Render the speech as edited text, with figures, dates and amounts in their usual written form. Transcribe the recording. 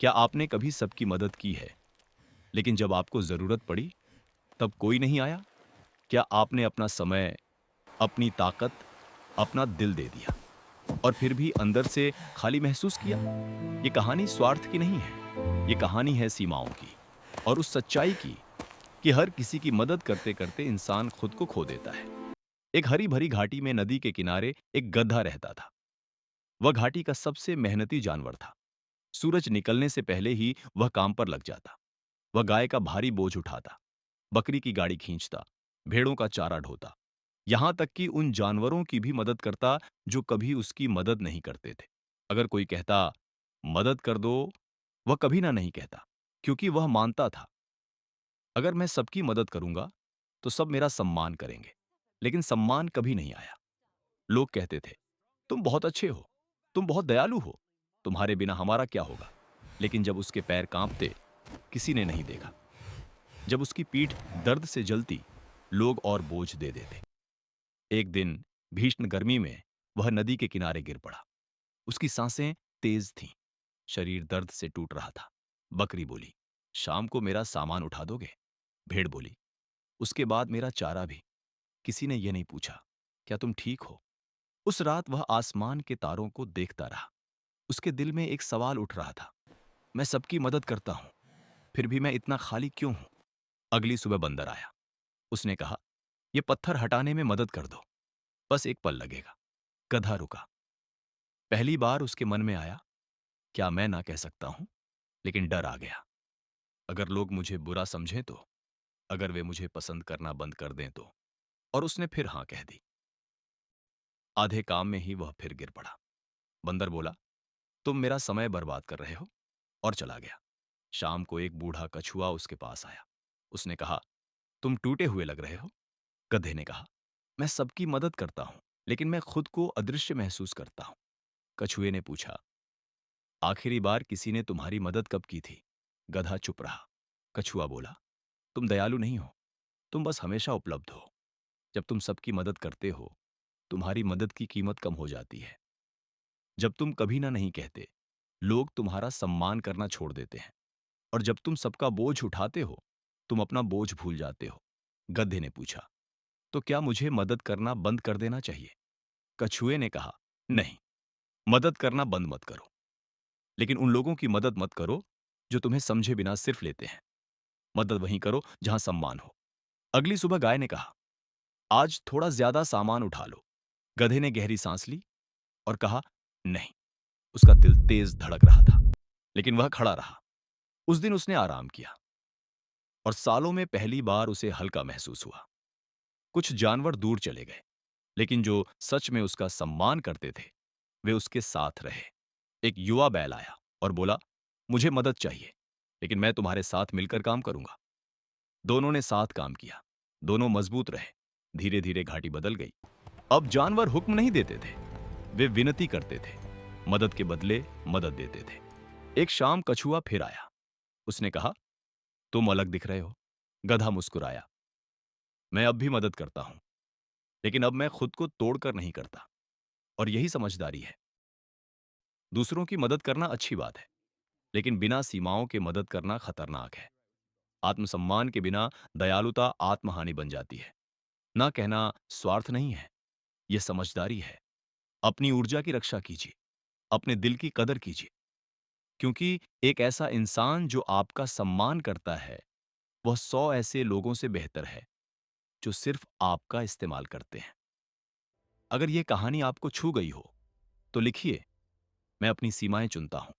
क्या आपने कभी सबकी मदद की है, लेकिन जब आपको ज़रूरत पड़ी, तब कोई नहीं आया? क्या आपने अपना समय, अपनी ताकत, अपना दिल दे दिया और फिर भी अंदर से खाली महसूस किया? ये कहानी स्वार्थ की नहीं है। ये कहानी है सीमाओं की और उस सच्चाई की कि हर किसी की मदद करते-करते इंसान खुद को खो देता है। एक हरी-भरी घाटी में नदी के किनारे एक गधा रहता था। वह घाटी का सबसे मेहनती जानवर था। सूरज निकलने से पहले ही वह काम पर लग जाता। वह गाय का भारी बोझ उठाता, बकरी की गाड़ी खींचता, भेड़ों का चारा ढोता, यहां तक कि उन जानवरों की भी मदद करता जो कभी उसकी मदद नहीं करते थे। अगर कोई कहता, मदद कर दो, वह कभी ना नहीं कहता, क्योंकि वह मानता था, अगर मैं सबकी मदद करूंगा, तो सब मेरा सम्मान करेंगे। लेकिन सम्मान कभी नहीं आया। लोग कहते थे, तुम बहुत अच्छे हो, तुम बहुत दयालु हो, तुम्हारे बिना हमारा क्या होगा? लेकिन जब उसके पैर कांपते, किसी ने नहीं देखा। जब उसकी पीठ दर्द से जलती, लोग और बोझ दे देते। एक दिन भीषण गर्मी में वह नदी के किनारे गिर पड़ा। उसकी सांसें तेज थीं, शरीर दर्द से टूट रहा था। बकरी बोली, शाम को मेरा सामान उठा दोगे? भेड़ बोली, उसके बाद मेरा चारा भी। किसी ने यह नहीं पूछा, क्या तुम ठीक हो? उस रात वह आसमान के तारों को देखता रहा। उसके दिल में एक सवाल उठ रहा था, मैं सबकी मदद करता हूं, फिर भी मैं इतना खाली क्यों हूं? अगली सुबह बंदर आया। उसने कहा, ये पत्थर हटाने में मदद कर दो, बस एक पल लगेगा। गधा रुका। पहली बार उसके मन में आया, क्या मैं ना कह सकता हूं? लेकिन डर आ गया। अगर लोग मुझे बुरा समझें तो, अगर वे मुझे पसंद करना बंद कर दें तो। और उसने फिर हां कह दी। आधे काम में ही वह फिर गिर पड़ा। बंदर बोला, तुम मेरा समय बर्बाद कर रहे हो, और चला गया। शाम को एक बूढ़ा कछुआ उसके पास आया। उसने कहा, तुम टूटे हुए लग रहे हो। गधे ने कहा, मैं सबकी मदद करता हूं, लेकिन मैं खुद को अदृश्य महसूस करता हूं। कछुए ने पूछा, आखिरी बार किसी ने तुम्हारी मदद कब की थी? गधा चुप रहा। कछुआ बोला, तुम दयालु नहीं हो, तुम बस हमेशा उपलब्ध हो। जब तुम सबकी मदद करते हो, तुम्हारी मदद की कीमत कम हो जाती है। जब तुम कभी ना नहीं कहते, लोग तुम्हारा सम्मान करना छोड़ देते हैं। और जब तुम सबका बोझ उठाते हो, तुम अपना बोझ भूल जाते हो। गधे ने पूछा, तो क्या मुझे मदद करना बंद कर देना चाहिए? कछुए ने कहा, नहीं, मदद करना बंद मत करो, लेकिन उन लोगों की मदद मत करो जो तुम्हें समझे बिना सिर्फ लेते हैं। मदद वहीं करो जहां सम्मान हो। अगली सुबह गाय ने कहा, आज थोड़ा ज्यादा सामान उठा लो। गधे ने गहरी सांस ली और कहा, नहीं। उसका दिल तेज धड़क रहा था, लेकिन वह खड़ा रहा। उस दिन उसने आराम किया और सालों में पहली बार उसे हल्का महसूस हुआ। कुछ जानवर दूर चले गए, लेकिन जो सच में उसका सम्मान करते थे, वे उसके साथ रहे। एक युवा बैल आया और बोला, मुझे मदद चाहिए, लेकिन मैं तुम्हारे साथ मिलकर काम करूंगा। दोनों ने साथ काम किया। दोनों मजबूत रहे। धीरे धीरे घाटी बदल गई। अब जानवर हुक्म नहीं देते थे, वे विनती करते थे, मदद के बदले मदद देते थे। एक शाम कछुआ फिर आया। उसने कहा, तुम अलग दिख रहे हो। गधा मुस्कुराया, मैं अब भी मदद करता हूं, लेकिन अब मैं खुद को तोड़कर नहीं करता। और यही समझदारी है। दूसरों की मदद करना अच्छी बात है, लेकिन बिना सीमाओं के मदद करना खतरनाक है। आत्मसम्मान के बिना दयालुता आत्महानि बन जाती है। ना कहना स्वार्थ नहीं है, यह समझदारी है। अपनी ऊर्जा की रक्षा कीजिए, अपने दिल की कदर कीजिए, क्योंकि एक ऐसा इंसान जो आपका सम्मान करता है, वह 100 ऐसे लोगों से बेहतर है जो सिर्फ आपका इस्तेमाल करते हैं। अगर यह कहानी आपको छू गई हो, तो लिखिए, मैं अपनी सीमाएं चुनता हूं।